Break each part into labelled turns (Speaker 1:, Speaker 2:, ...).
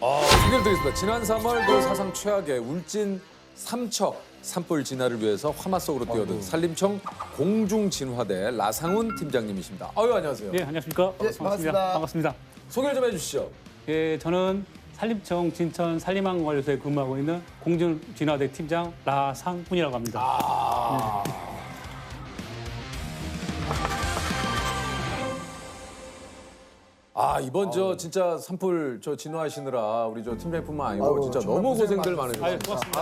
Speaker 1: 소개드리겠습니다. 지난 3월 그 사상 최악의 울진 삼척 산불 진화를 위해서 화마 속으로 뛰어든 산림청 공중진화대 라상훈 팀장님이십니다. 안녕하세요.
Speaker 2: 예, 안녕하십니까?
Speaker 3: 반갑습니다.
Speaker 2: 반갑습니다.
Speaker 1: 소개를 좀 해주시죠.
Speaker 2: 예, 저는 산림청 진천 산림항관리소에 근무하고 있는 공중진화대 팀장 라상훈이라고 합니다.
Speaker 1: 이번 저 진짜 산불 저 진화하시느라 우리 저 팀장님뿐만 아니고
Speaker 3: 아이고,
Speaker 1: 진짜
Speaker 3: 정말
Speaker 1: 너무
Speaker 3: 고생
Speaker 1: 고생들
Speaker 2: 아유,
Speaker 1: 많으셨습니다.
Speaker 2: 고맙습니다.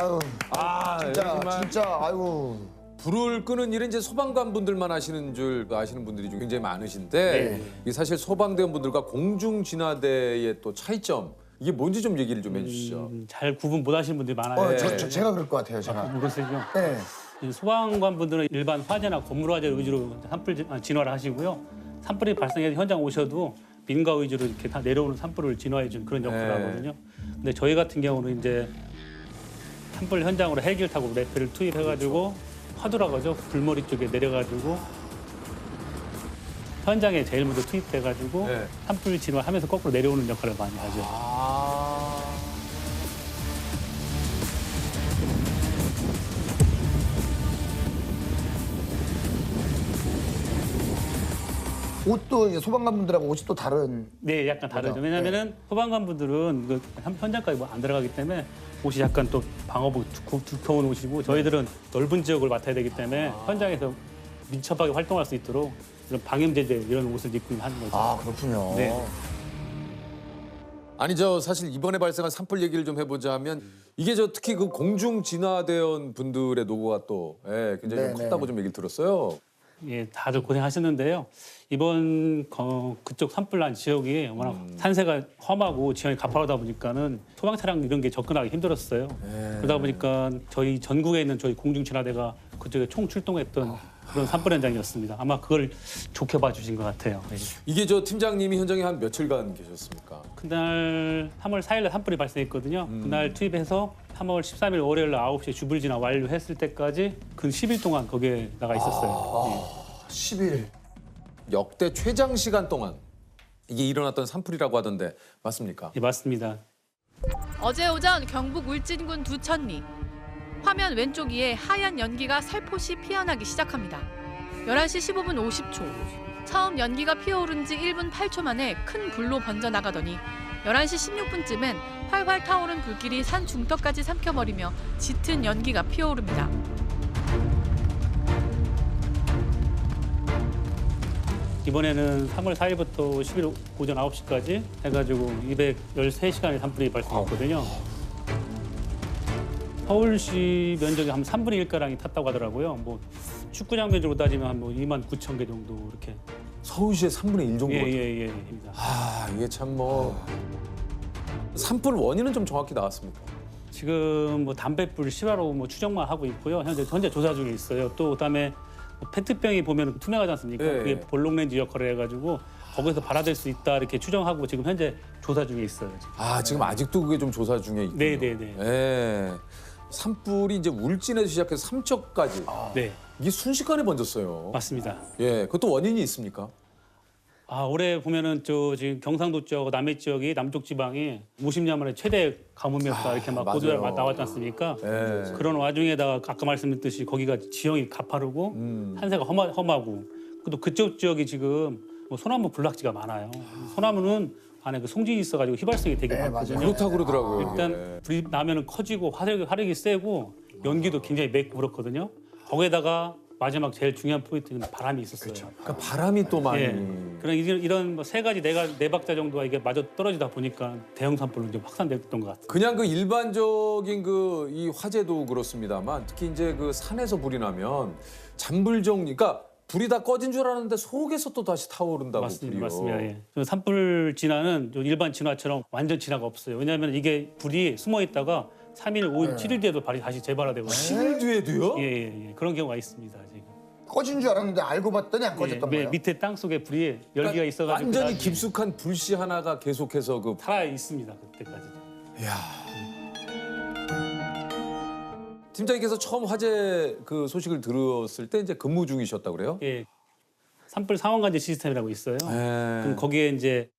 Speaker 3: 아유,
Speaker 1: 정말
Speaker 3: 진짜, 아이고.
Speaker 1: 불을 끄는 일은 이제 소방관 분들만 하시는 줄 아시는 분들이 좀 굉장히 많으신데 이게 사실 소방대원 분들과 공중진화대의 또 차이점 이게 뭔지 좀 얘기를 좀 해주시죠.
Speaker 2: 잘 구분 못 하시는 분들이 많아요.
Speaker 3: 제가 그럴 것 같아요, 제가.
Speaker 2: 모르시죠?
Speaker 3: 네.
Speaker 2: 이 소방관 분들은 일반 화재나 건물 화재 위주로 산불 진화를 하시고요. 산불이 발생해서 현장 오셔도 민가 위주로 이렇게 다 내려오는 산불을 진화해 준 그런 역할을 하거든요. 근데 저희 같은 경우는 이제 산불 현장으로 헬기를 타고 레페를 투입해가지고 화두라고 하죠. 불머리 쪽에 내려가지고 현장에 제일 먼저 투입돼가지고
Speaker 1: 네.
Speaker 2: 산불 진화하면서 거꾸로 내려오는 역할을 많이 하죠.
Speaker 3: 옷도 이제 소방관분들하고 옷이 또 다른.
Speaker 2: 네, 약간 다르죠.
Speaker 3: 맞아.
Speaker 2: 왜냐하면은 소방관 분들은 그 현장까지 뭐 안 들어가기 때문에 옷이 약간 또 방어복 두꺼운 옷이고 저희들은 넓은 지역을 맡아야 되기 때문에 현장에서 민첩하게 활동할 수 있도록 이런 방염제재 이런 옷을 입고 하는 거죠.
Speaker 3: 아, 그렇군요.
Speaker 2: 네.
Speaker 1: 아니 저 사실 이번에 발생한 산불 얘기를 좀 해보자면 이게 저 특히 그 공중진화대원 분들의 노고가 또 굉장히 좀
Speaker 3: 네,
Speaker 1: 컸다고
Speaker 3: 네.
Speaker 1: 좀 얘기를 들었어요.
Speaker 2: 예, 다들 고생하셨는데요. 이번 그쪽 산불난 지역이 워낙 산세가 험하고 지형이 가파르다 보니까는 소방 차량 이런 게 접근하기 힘들었어요. 그러다 보니까 저희 전국에 있는 저희 공중진화대가 그쪽에 총 출동했던 그런 산불 현장이었습니다. 아마 그걸 좋게 봐주신 것 같아요. 예.
Speaker 1: 이게 저 팀장님이 현장에 한 며칠간 계셨습니까?
Speaker 2: 그날 3월 4일에 산불이 발생했거든요. 그날 투입해서 3월 13일 월요일 9시에 주불 진화 완료했을 때까지 근 10일 동안 거기에 나가 있었어요.
Speaker 3: 10일.
Speaker 1: 역대 최장 시간 동안 이게 일어났던 산불이라고 하던데 맞습니까?
Speaker 2: 예, 맞습니다.
Speaker 4: 어제 오전 경북 울진군 두천리. 화면 왼쪽 위에 하얀 연기가 살포시 피어나기 시작합니다. 11시 15분 50초. 처음 연기가 피어오른 지 1분 8초 만에 큰 불로 번져나가더니 11시 16분쯤엔 활활 타오른 불길이 산 중턱까지 삼켜버리며 짙은 연기가 피어오릅니다.
Speaker 2: 이번에는 3월 4일부터 10일 오전 9시까지 해가지고 213시간의 산불이 발생했거든요. 서울시 면적이 한 3분의 1가량이 탔다고 하더라고요. 뭐 축구장 면적으로 따지면 한 뭐 2만 9천 개 정도 이렇게.
Speaker 1: 서울시의 3분의 1 정도.
Speaker 2: 예입니다.
Speaker 1: 이게 참 뭐 산불 원인은 좀 정확히 나왔습니까?
Speaker 2: 지금 뭐 담뱃불 실화로 뭐 추정만 하고 있고요. 현재 조사 중에 있어요. 또 그다음에 뭐 페트병이 보면 투명하지 않습니까?
Speaker 1: 네.
Speaker 2: 그게 볼록렌즈 역할을 해가지고 거기서 발화될 수 있다 이렇게 추정하고 지금 현재 조사 중에 있어요. 지금.
Speaker 1: 지금 아직도 그게 좀 조사 중에 있군요.
Speaker 2: 네네네.
Speaker 1: 예. 산불이 이제 울진에서 시작해서 삼척까지
Speaker 2: 네,
Speaker 1: 이게 순식간에 번졌어요.
Speaker 2: 맞습니다.
Speaker 1: 예, 그것도 원인이 있습니까?
Speaker 2: 올해 보면은 저 지금 경상도 쪽, 남해 지역이 남쪽 지방이 50년 만에 최대 가뭄이었다 이렇게 막 보도가
Speaker 1: 맞아요.
Speaker 2: 나왔지 않습니까?
Speaker 1: 예.
Speaker 2: 그런 와중에다가 아까 말씀드렸듯이 거기가 지형이 가파르고 산세가 험하고 또 그쪽 지역이 지금 뭐 소나무 군락지가 많아요. 소나무는 안에 그 송진이 있어가지고 휘발성이 되게
Speaker 3: 네,
Speaker 2: 많거든요.
Speaker 1: 그렇다고 그러더라고요.
Speaker 2: 일단
Speaker 1: 예.
Speaker 2: 불이 나면은 커지고 화력이 세고 연기도 굉장히 맵고 그렇거든요. 거기에다가 마지막 제일 중요한 포인트는 바람이 있었어요.
Speaker 1: 그러니까 바람이 또 많이.
Speaker 2: 그런 이런 뭐 세 가지 네 박자 정도가 이게 마저 떨어지다 보니까 대형 산불로 이제 확산됐던 것 같아요.
Speaker 1: 그냥 그 일반적인 그 이 화재도 그렇습니다만 특히 이제 그 산에서 불이 나면 잔불정리, 그러니까 불이 다 꺼진 줄 알았는데 속에서 또 다시 타오른다고 불이요.
Speaker 2: 맞습니다. 예. 저 산불 진화는 일반 진화처럼 완전 진화가 없어요. 왜냐하면 이게 불이 숨어 있다가 3일, 5일, 7일 뒤에도 다시 재발화되거든요.
Speaker 1: 7일 뒤에도요?
Speaker 2: 예. 그런 경우가 있습니다. 지금.
Speaker 3: 꺼진 줄 알았는데 알고 봤더니 안 꺼졌던 거예요.
Speaker 2: 밑에 땅 속에 불이 열기가 있어가지고
Speaker 1: 완전히
Speaker 2: 그다지
Speaker 1: 깊숙한 불씨 하나가 계속해서 그.
Speaker 2: 살아 있습니다. 그때까지.
Speaker 1: 팀장님께서 처음 화재 그 소식을 들었을 때 이제 근무 중이셨다고 그래요?
Speaker 2: 예. 산불 상황관제 시스템이라고 있어요.
Speaker 1: 예.
Speaker 2: 그럼 거기에 이제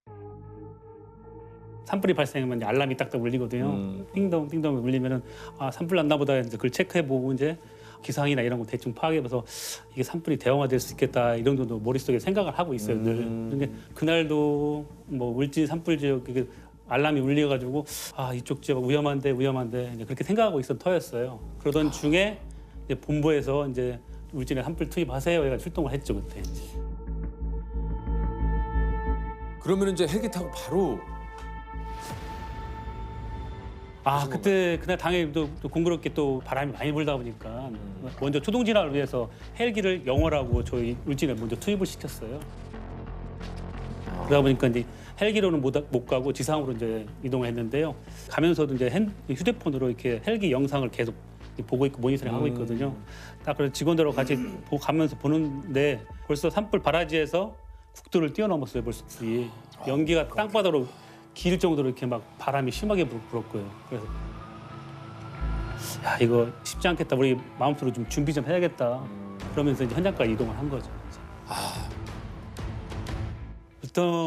Speaker 2: 산불이 발생하면 이제 알람이 딱딱 울리거든요. 띵동 띵동 울리면은 아 산불 났나 보다 이제 그걸 체크해보고 이제 기상이나 이런 거 대충 파악해봐서 이게 산불이 대형화될 수 있겠다 이런 정도 머릿속에 생각을 하고 있어요 늘. 근데 그날도 뭐 울진 산불 지역 이게 알람이 울려가지고 아 이쪽 지역 위험한데 이제 그렇게 생각하고 있었던 터였어요. 그러던 중에 이제 본부에서 이제 울진에 산불 투입하세요 해가 출동을 했죠 그때. 이제.
Speaker 1: 그러면 이제 헬기 타고 바로
Speaker 2: 아 그때 그날 당일 또 공교롭게 또 바람이 많이 불다 보니까 먼저 초동 진화를 위해서 헬기를 영월하고 저희 울진에 먼저 투입을 시켰어요. 그러다 보니까 이제 헬기로는 못 가고 지상으로 이제 이동을 했는데요. 가면서도 이제 휴대폰으로 이렇게 헬기 영상을 계속 보고 있고 모니터링 하고 있거든요. 딱 그래서 직원들하고 같이 가면서 보는데 벌써 산불 바라지에서 국도를 뛰어넘었어요. 벌써 불이 연기가 땅바닥으로 길 정도로 이렇게 막 바람이 심하게 불었고요. 그래서 야 이거 쉽지 않겠다. 우리 마음속으로 좀 준비 좀 해야겠다. 그러면서 이제 현장까지 이동을 한 거죠.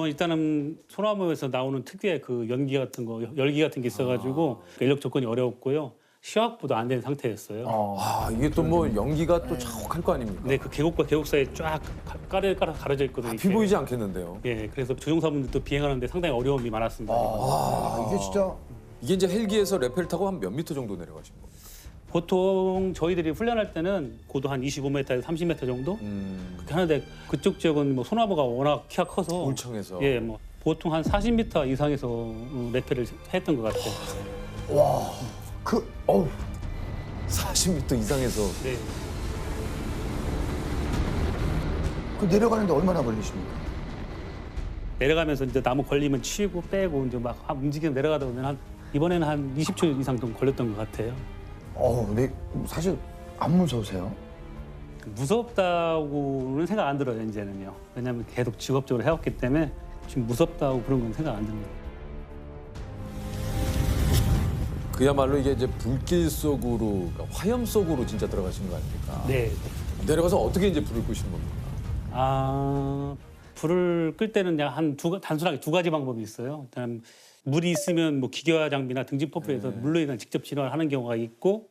Speaker 2: 일단은 소나무에서 나오는 특유의 그 연기 같은 거, 열기 같은 게 있어가지고 인력 조건이 어려웠고요. 시화학부도 안 된 상태였어요.
Speaker 1: 아 이게 또 뭐 연기가 또 자욱할 거 아닙니까?
Speaker 2: 근데 그 계곡과 계곡 사이에 쫙 까르까르 가려져 있거든요.
Speaker 1: 비 보이지 않겠는데요.
Speaker 2: 예, 그래서 조종사분들도 비행하는데 상당히 어려움이 많았습니다.
Speaker 3: 이게 진짜
Speaker 1: 이게 이제 헬기에서 레펠 타고 한 몇 미터 정도 내려가신 거예요?
Speaker 2: 보통 저희들이 훈련할 때는 고도 한 25m에서 30m 정도 그렇게 하는데 그쪽 지역은 뭐 소나무가 워낙 키가 커서
Speaker 1: 울청에서.
Speaker 2: 예, 뭐 보통 한 40m 이상에서 레펠을 했던 것 같아요.
Speaker 3: 어우
Speaker 1: 40m 이상에서.
Speaker 2: 네.
Speaker 3: 그 내려가는데 얼마나 걸리십니까?
Speaker 2: 내려가면서 이제 나무 걸리면 치우고 빼고 이제 막 움직이면 내려가다 보면 이번에는 한 20초 이상 좀 걸렸던 것 같아요.
Speaker 3: 근데 사실 안 무서우세요?
Speaker 2: 무섭다고는 생각 안 들어요 이제는요. 왜냐하면 계속 직업적으로 해왔기 때문에 지금 무섭다고 그런 건 생각 안 듭니다.
Speaker 1: 그야말로 이게 이제 불길 속으로 그러니까 화염 속으로 진짜 들어가신 거 아닙니까?
Speaker 2: 네.
Speaker 1: 내려가서 어떻게 이제 불을 끄신 겁니까?
Speaker 2: 불을 끌 때는 그냥 단순하게 두 가지 방법이 있어요. 일단 물이 있으면 뭐 기계화 장비나 등진 펌프에서 물로 인한 직접 진화를 하는 경우가 있고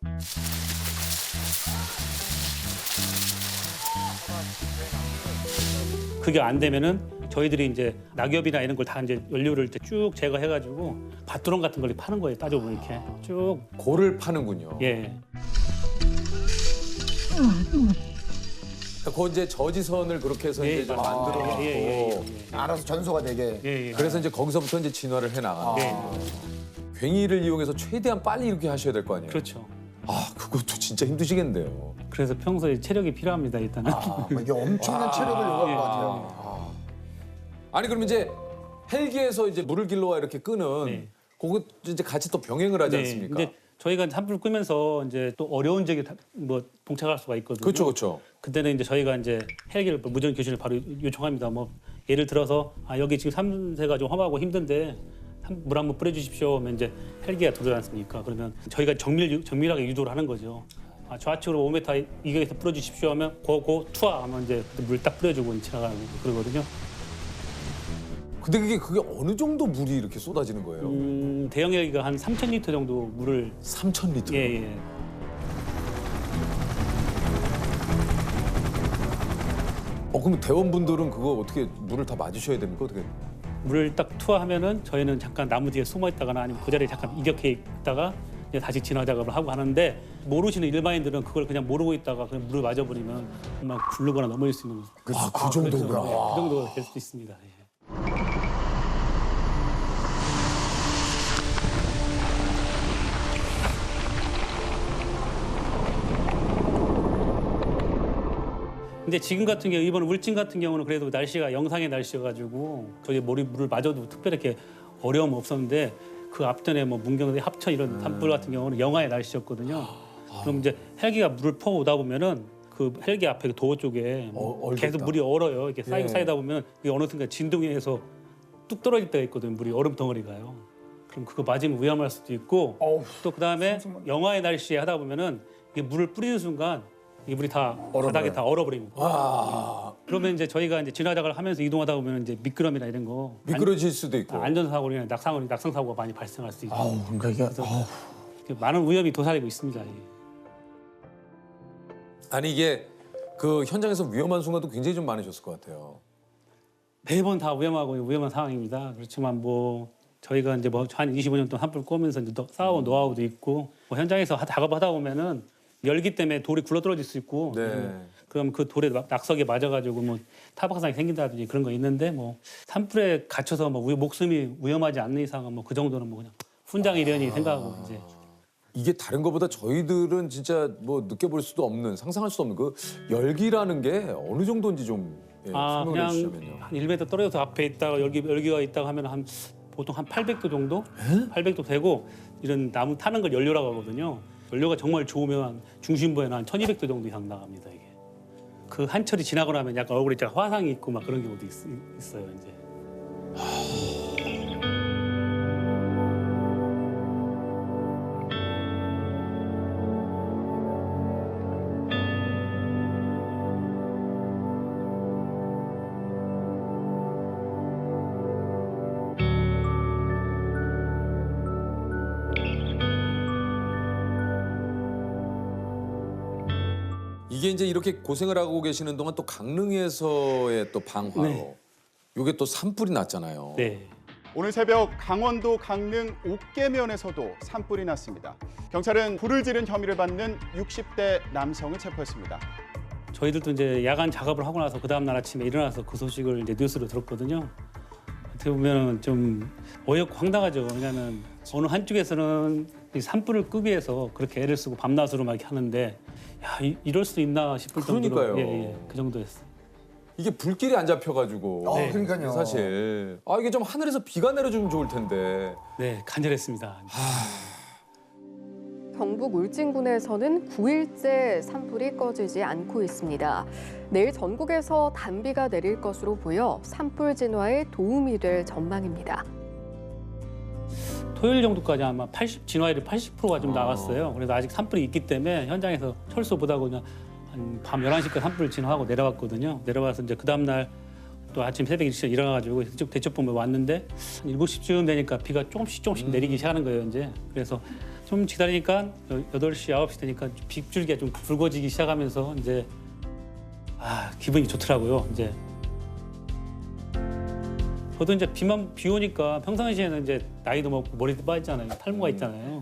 Speaker 2: 그게 안 되면은 저희들이 이제 낙엽이나 이런 걸 다 이제 연료를 이제 쭉 제거해가지고 밭두렁 같은 걸 파는 거예요. 따져보면 이렇게 쭉
Speaker 1: 골을 파는군요.
Speaker 2: 예.
Speaker 1: 그 이제 저지선을 그렇게 해서 이제 좀 만들어 놓고
Speaker 3: 알아서 전소가 되게.
Speaker 2: 예.
Speaker 1: 그래서 이제 거기서부터 이제 진화를 해 나가는.
Speaker 2: 네.
Speaker 1: 괭이를 이용해서 최대한 빨리 이렇게 하셔야 될 거 아니에요.
Speaker 2: 그렇죠.
Speaker 1: 아 그것도 진짜 힘드시겠는데요.
Speaker 2: 그래서 평소에 체력이 필요합니다. 일단은.
Speaker 3: 이게 엄청난 체력을 요구할 것 같아요.
Speaker 1: 아니 그럼 이제 헬기에서 이제 물을 길러와 이렇게 끄는
Speaker 2: 네.
Speaker 1: 그거 이제 같이 또 병행을 하지 않습니까?
Speaker 2: 근데 저희가 산불 끄면서 이제 또 어려운 지역에 뭐 봉착할 수가 있거든요.
Speaker 1: 그렇죠, 그렇죠.
Speaker 2: 그때는 이제 저희가 이제 헬기를 무전 교신을 바로 요청합니다. 뭐 예를 들어서 여기 지금 산세가 좀 험하고 힘든데 물 한번 뿌려주십시오. 하면 이제 헬기가 들어오지 않습니까? 그러면 저희가 정밀하게 유도를 하는 거죠. 좌측으로 5m 이경에서 뿌려주십시오 하면 고고 투하 하면 이제 물 딱 뿌려주고 지나가고 그러거든요.
Speaker 1: 근데 그게 어느 정도 물이 이렇게 쏟아지는 거예요?
Speaker 2: 대형 헬기가 한 3,000리터 정도 물을
Speaker 1: 3,000리터.
Speaker 2: 예.
Speaker 1: 그럼 대원분들은 그거 어떻게 물을 다 맞으셔야 됩니까? 어떻게?
Speaker 2: 물을 딱 투하하면은 저희는 잠깐 나무 뒤에 숨어 있다거나 아니면 그 자리에 잠깐 이격해 있다가 이제 다시 진화 작업을 하고 하는데 모르시는 일반인들은 그걸 그냥 모르고 있다가 그냥 물을 맞아버리면 막 굴르거나 넘어질 수 있는 거죠.
Speaker 3: 그 정도가.
Speaker 2: 그 정도가 될 수도 있습니다. 예. 근데 지금 같은 경우 이번 울진 같은 경우는 그래도 날씨가 영상의 날씨여가지고 저희 물을 맞아도 특별히 이렇게 어려움 없었는데 그 앞전에 뭐 문경대 합천 이런 산불 같은 경우는 영하의 날씨였거든요. 그럼 이제 헬기가 물을 퍼오다 보면은 그 헬기 앞에 그 도어 쪽에 계속 물이 얼어요. 이렇게 쌓이다 보면 그게 어느 순간 진동이 해서 뚝 떨어질 때가 있거든요. 물이 얼음 덩어리가요. 그럼 그거 맞으면 위험할 수도 있고 또 그다음에 영하의 날씨에 하다 보면은 이게 물을 뿌리는 순간 이불이 다 바닥에 다 얼어버립니다. 그러면 이제 저희가 이제 진화작을 하면서 이동하다 보면 이제 미끄럼이나 이런 거
Speaker 1: 미끄러질 수도 있고.
Speaker 2: 안전사고나 낙상 사고가 많이 발생할 수 있고
Speaker 3: 아우, 그러니까 이게
Speaker 2: 많은 위험이 도사리고 있습니다. 이게.
Speaker 1: 아니 이게 그 현장에서 위험한 순간도 굉장히 좀 많으셨을 것 같아요.
Speaker 2: 매번 다 위험한 상황입니다. 그렇지만 뭐 저희가 이제 뭐 한 25년 동안 산불 꼬면서 이제 쌓아온 노하우도 있고 뭐 현장에서 작업하다 보면은 열기 때문에 돌이 굴러떨어질 수 있고
Speaker 1: 네.
Speaker 2: 그럼 그 돌에 낙석에 맞아가지고 뭐 타박상이 생긴다든지 그런 거 있는데 뭐 산불에 갇혀서 뭐 목숨이 위험하지 않는 이상은 뭐 그 정도는 뭐 그냥 훈장이려니 생각하고 이제
Speaker 1: 이게 다른 것보다 저희들은 진짜 뭐 느껴볼 수도 없는 상상할 수 없는 그 열기라는 게 어느 정도인지 좀 설명을
Speaker 2: 그냥
Speaker 1: 해주시면요.
Speaker 2: 한 1m 떨어져서 앞에 있다가 열기가 있다고 하면 한 보통 한 800도 정도? 800도 되고 이런 나무 타는 걸 연료라고 하거든요. 연료가 정말 좋으면 중심부에는 한 1200도 정도 이상 나갑니다, 이게. 그 한철이 지나고 나면 약간 얼굴에 화상이 있고 막 그런 경우도 있어요, 이제.
Speaker 1: 이게 이제 이렇게 고생을 하고 계시는 동안 또 강릉에서의 또 방화로
Speaker 2: 네.
Speaker 1: 이게 또 산불이 났잖아요.
Speaker 2: 네.
Speaker 5: 오늘 새벽 강원도 강릉 옥계면에서도 산불이 났습니다. 경찰은 불을 지른 혐의를 받는 60대 남성을 체포했습니다.
Speaker 2: 저희들도 이제 야간 작업을 하고 나서 그 다음 날 아침에 일어나서 그 소식을 이제 뉴스로 들었거든요. 어떻게 보면 좀 어이없고 황당하죠. 왜냐하면 어느 한쪽에서는 이 산불을 끄기 위해서 그렇게 애를 쓰고 밤낮으로 막 이렇게 하는데 야 이럴 수 있나 싶을 정도로
Speaker 1: 그러니까요.
Speaker 2: 그 정도였어요.
Speaker 1: 이게 불길이 안 잡혀가지고
Speaker 3: 네. 그러니까요.
Speaker 1: 사실 이게 좀 하늘에서 비가 내려주면 좋을 텐데.
Speaker 2: 네, 간절했습니다.
Speaker 6: 경북 울진군에서는 9일째 산불이 꺼지지 않고 있습니다. 내일 전국에서 단비가 내릴 것으로 보여 산불 진화에 도움이 될 전망입니다.
Speaker 2: 토요일 정도까지 아마 진화율이 80%가 좀 나왔어요. 그래서 아직 산불이 있기 때문에 현장에서 철수 보다고 그냥 한 밤 11시까지 산불 진화하고 내려왔거든요. 내려와서 이제 그 다음 날 또 아침 새벽 일찍 일어나가지고 이쪽 대처본부에 왔는데 한 7시쯤 되니까 비가 조금씩 내리기 시작하는 거예요, 이제. 그래서 좀 기다리니까 8시, 9시 되니까 빗줄기가 좀 굵어지기 시작하면서 이제 기분이 좋더라고요, 이제. 저도 이제 비 오니까 평상시에는 이제 나이도 먹고 머리도 빠지잖아요. 탈모가 있잖아요.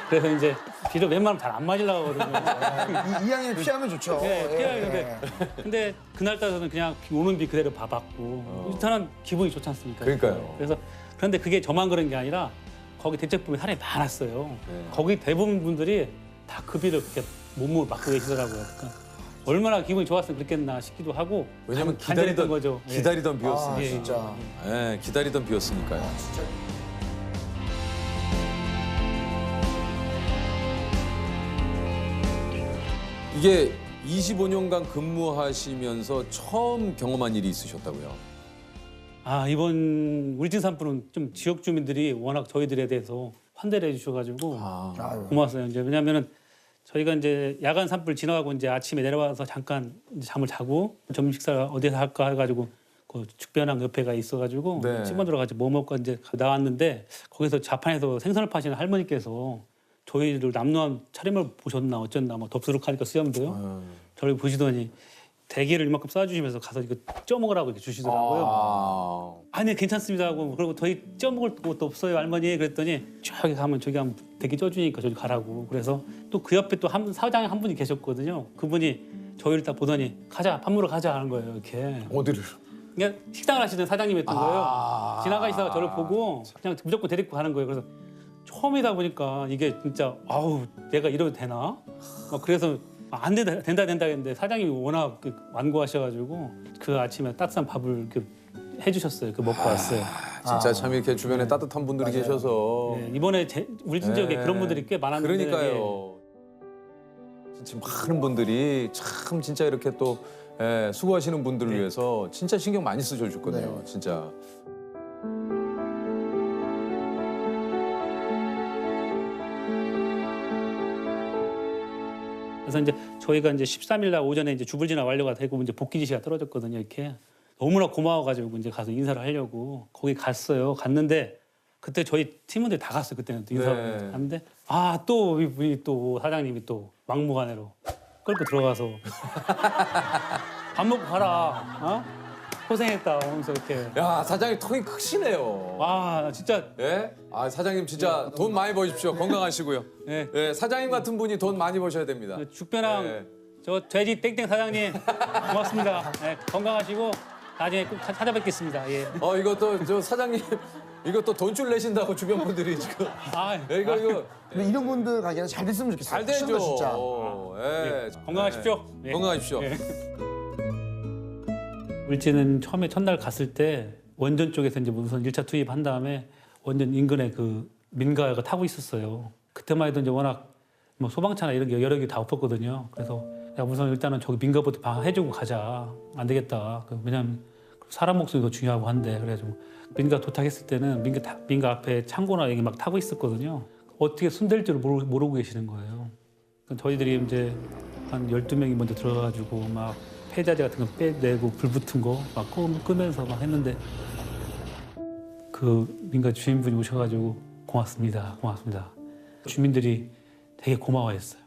Speaker 2: 그래서 이제 비를 웬만하면 잘 안 맞으려고 하거든요.
Speaker 3: 이왕이면 피하면 좋죠.
Speaker 2: 네, 피해야
Speaker 3: 예.
Speaker 2: 되는데. 근데 그날따라서는 그냥 오는 비 그대로 봐봤고 일단은 기분이 좋지 않습니까?
Speaker 1: 그러니까요.
Speaker 2: 그래서 그런데 그게 저만 그런 게 아니라 거기 대책본에 사람이 많았어요.
Speaker 1: 네.
Speaker 2: 거기 대부분 분들이 다 그 비를 그렇게 몸으로 맞고 계시더라고요. 그러니까 얼마나 기분이 좋았으면 그랬겠나 싶기도 하고.
Speaker 1: 왜냐면
Speaker 2: 간절했던 거죠. 예.
Speaker 1: 기다리던 비였으니까.
Speaker 2: 예.
Speaker 3: 진짜.
Speaker 1: 예, 기다리던 비였으니까요. 이게 25년간 근무하시면서 처음 경험한 일이 있으셨다고요?
Speaker 2: 이번 울진 산불은 좀 지역 주민들이 워낙 저희들에 대해서 환대를 해주셔가지고
Speaker 3: 아유.
Speaker 2: 고마웠어요. 이제 왜냐하면은 저희가 이제 야간 산불 지나가고 이제 아침에 내려와서 잠깐 이제 잠을 자고 점심 식사를 어디서 할까 해가지고 그 축변항 옆에가 있어가지고
Speaker 1: 네.
Speaker 2: 친구들하고 같이 뭐 먹고 이제 나왔는데 거기서 자판에서 생선을 파시는 할머니께서 저희를 남루한 차림을 보셨나 어쩐나 뭐 덥수룩하니까 수염도요. 저를 보시더니 대게를 이만큼 싸주시면서 가서 이거 쪄 먹으라고 이렇게 주시더라고요. 아니 괜찮습니다 하고 그리고 저희 쪄 먹을 것도 없어요 할머니 그랬더니 저기 가면 저기 한번 대게 쪄주니까 저기 가라고 그래서 또 그 옆에 또 사장이 한 분이 계셨거든요. 그분이 저희를 딱 보더니 가자 밥 먹으러 가자 하는 거예요 이렇게.
Speaker 1: 어디를?
Speaker 2: 그냥 식당을 하시던 사장님이었던 거예요. 지나가시다가 저를 보고 그냥 무조건 데리고 가는 거예요. 그래서 처음이다 보니까 이게 진짜 내가 이러도 되나? 막 그래서 안 된다 했는데 사장님이 워낙 완고하셔가지고 그 아침에 따뜻한 밥을 해주셨어요. 먹고 왔어요.
Speaker 1: 진짜 참 이렇게 주변에 따뜻한 분들이 계셔서.
Speaker 2: 네, 이번에 울진 지역에 그런 분들이 꽤 많았는데
Speaker 1: 그러니까요. 지금 많은 분들이 참 진짜 이렇게 또 수고하시는 분들을 위해서 진짜 신경 많이 쓰셔줬거든요. 진짜.
Speaker 2: 그래서 이제 저희가 이제 13일 날 오전에 이제 주불진화 완료가 되고 이제 복귀 지시가 떨어졌거든요. 이렇게 너무나 고마워가지고 이제 가서 인사를 하려고 거기 갔어요. 갔는데 그때 저희 팀원들이 다 갔어요. 그때는 또 인사를
Speaker 1: 네.
Speaker 2: 하는데 또 우리 또 사장님이 또 막무가내로 끌고 들어가서 밥 먹고 가라. 어? 고생했다. 하면서 이렇게.
Speaker 1: 야 사장님 턱이 크시네요.
Speaker 2: 와 진짜
Speaker 1: 예? 아 사장님 진짜 돈 많이 버십시오. 건강하시고요.
Speaker 2: 네.
Speaker 1: 예, 사장님 같은 분이 돈 많이 버셔야 됩니다.
Speaker 2: 죽배랑
Speaker 1: 네.
Speaker 2: 저 돼지 땡땡 사장님 고맙습니다. 네, 건강하시고 나중에 꼭 찾아뵙겠습니다. 예.
Speaker 1: 이것도 저 사장님 이것도 돈줄 내신다고 주변 분들이 지금 이거
Speaker 3: 근데 이런 분들 가게는 잘 됐으면 좋겠어요.
Speaker 1: 잘 되죠.
Speaker 3: 진짜.
Speaker 1: 예.
Speaker 2: 건강하십시오.
Speaker 1: 예.
Speaker 2: 예.
Speaker 1: 건강하십시오.
Speaker 2: 예. 울진은 처음에 첫날 갔을 때 원전 쪽에서 이제 우선 1차 투입한 다음에 원전 인근에 그 민가가 타고 있었어요. 그때만 해도 이제 워낙 뭐 소방차나 이런 게 여러 개 다 없었거든요. 그래서 야 우선 일단은 저기 민가부터 방해주고 가자. 안 되겠다. 왜냐하면 사람 목숨이 더 중요하고 한데 그래가지고 민가 도착했을 때는 민가 앞에 창고나 여기 막 타고 있었거든요. 어떻게 손댈 줄 모르고 계시는 거예요. 저희들이 이제 한 12명이 먼저 들어가가지고 막 폐자재 같은 거 빼내고 불 붙은 거 막 끄면서 막 했는데 그 민가 주인분이 오셔가지고 고맙습니다. 주민들이 되게 고마워했어요.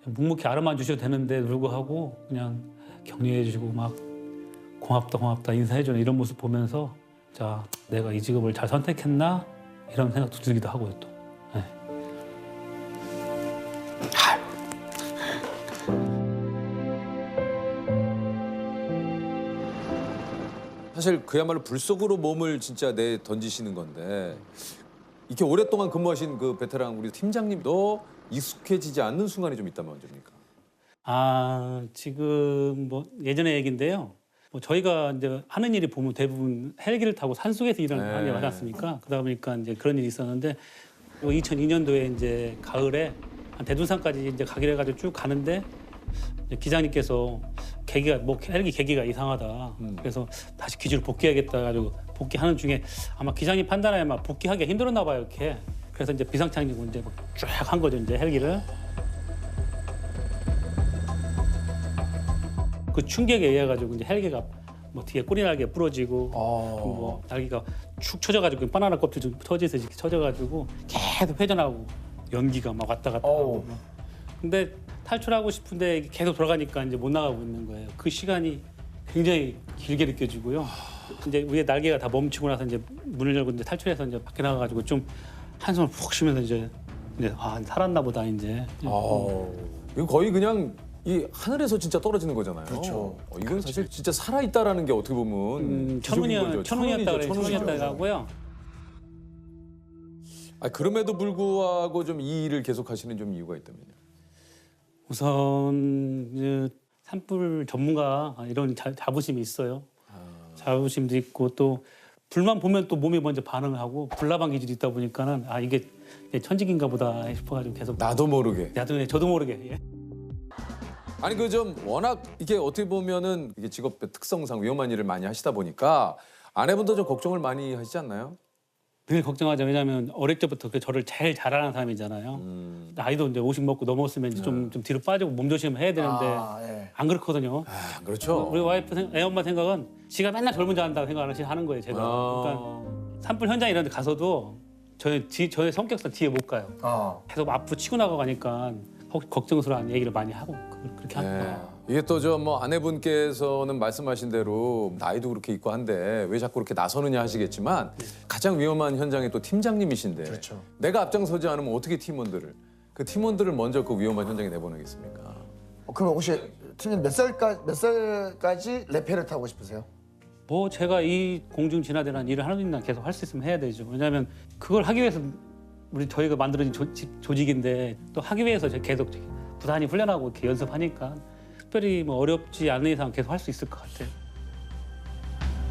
Speaker 2: 묵묵히 알아만 주셔도 되는데 불구하고 그냥 격려해 주시고 막 고맙다 인사해 주는 이런 모습 보면서 자 내가 이 직업을 잘 선택했나 이런 생각도 들기도 하고요 또. 네.
Speaker 1: 사실 그야말로 불 속으로 몸을 진짜 내 던지시는 건데 이렇게 오랫동안 근무하신 그 베테랑 우리 팀장님도 익숙해지지 않는 순간이 좀 있다면 언제입니까?
Speaker 2: 지금 뭐 예전의 얘기인데요. 뭐 저희가 이제 하는 일이 보면 대부분 헬기를 타고 산속에서 일을 하는 게 많지 않습니까? 그러다 보니까 이제 그런 일이 있었는데 2002년도에 이제 가을에 한 대둔산까지 이제 가기로 해가지고 쭉 가는데 이제 기장님께서 헬기 계기가 이상하다. 그래서 다시 기지로 복귀해야겠다 가지고 복귀하는 중에 아마 기장님 판단하에 막 복귀하기가 힘들었나 봐요 이렇게. 그래서 이제 비상착륙을 이제 쫙 한 거죠 이제 헬기를. 그 충격에 의해 가지고 이제 헬기가 뭐 뒤에 꼬리 날개 부러지고 뭐 날개가 축 쳐져가지고 바나나 껍질 좀 터져서 이렇게 쳐져가지고 계속 회전하고 연기가 막 왔다 갔다 하고. 근데 탈출하고 싶은데 계속 돌아가니까 이제 못 나가고 있는 거예요. 그 시간이 굉장히 길게 느껴지고요. 이제 위에 날개가 다 멈추고 나서 이제 문을 열고 이제 탈출해서 이제 밖에 나가가지고 좀 한숨을 푹 쉬면서 이제 살았나 보다 이제.
Speaker 1: 이건 거의 그냥 이 하늘에서 진짜 떨어지는 거잖아요.
Speaker 3: 그렇죠.
Speaker 1: 이건 사실 진짜 살아 있다라는 게 어떻게 보면 기적인 거죠.
Speaker 2: 천운이었다고 하고요.
Speaker 1: 그럼에도 불구하고 좀 이 일을 계속 하시는 좀 이유가 있다면요.
Speaker 2: 우선 산불 전문가 이런 자부심이 있어요. 자부심도 있고 또 불만 보면 또 몸이 먼저 반응을 하고 불나방 기질이 있다 보니까는 이게 천직인가 보다 싶어가지고 계속
Speaker 1: 나도 모르게.
Speaker 2: 저도 모르게. 예.
Speaker 1: 아니 그 좀 워낙 이게 어떻게 보면은 이게 직업의 특성상 위험한 일을 많이 하시다 보니까 아내분도 좀 걱정을 많이 하시지 않나요?
Speaker 2: 늘 걱정하죠. 왜냐하면 어릴 때부터 저를 제일 잘하는 사람이잖아요. 나이도 이제 50 먹고 넘었으면 이제 좀 뒤로 빠지고 몸조심 해야 되는데
Speaker 3: 예.
Speaker 2: 안 그렇거든요.
Speaker 1: 그렇죠.
Speaker 2: 우리 와이프 애엄마 생각은 지가 맨날 젊은 자 한다고 생각을 하는 거예요. 제가. 그러니까 산불 현장 이런 데 가서도 저의 성격상 뒤에 못 가요. 계속 앞으로 치고 나가니까 걱정스러운 얘기를 많이 하고 그렇게 합니다.
Speaker 1: 이게 또 저 뭐 아내분께서는 말씀하신 대로 나이도 그렇게 있고 한데 왜 자꾸 그렇게 나서느냐 하시겠지만 가장 위험한 현장에 또 팀장님이신데
Speaker 3: 그렇죠.
Speaker 1: 내가 앞장서지 않으면 어떻게 팀원들을 먼저 그 위험한 현장에 내보내겠습니까?
Speaker 3: 그럼 혹시 팀장님 몇 살까지 레페를 타고 싶으세요?
Speaker 2: 뭐 제가 이 공중 진화대란 일을 하는 날 계속 할 수 있으면 해야 되죠. 왜냐하면 그걸 하기 위해서 저희가 만들어진 조직인데 또 하기 위해서 계속 부단히 훈련하고 이렇게 연습하니까 특별히 뭐 어렵지 않은 이상 계속 할 수 있을 것 같아요.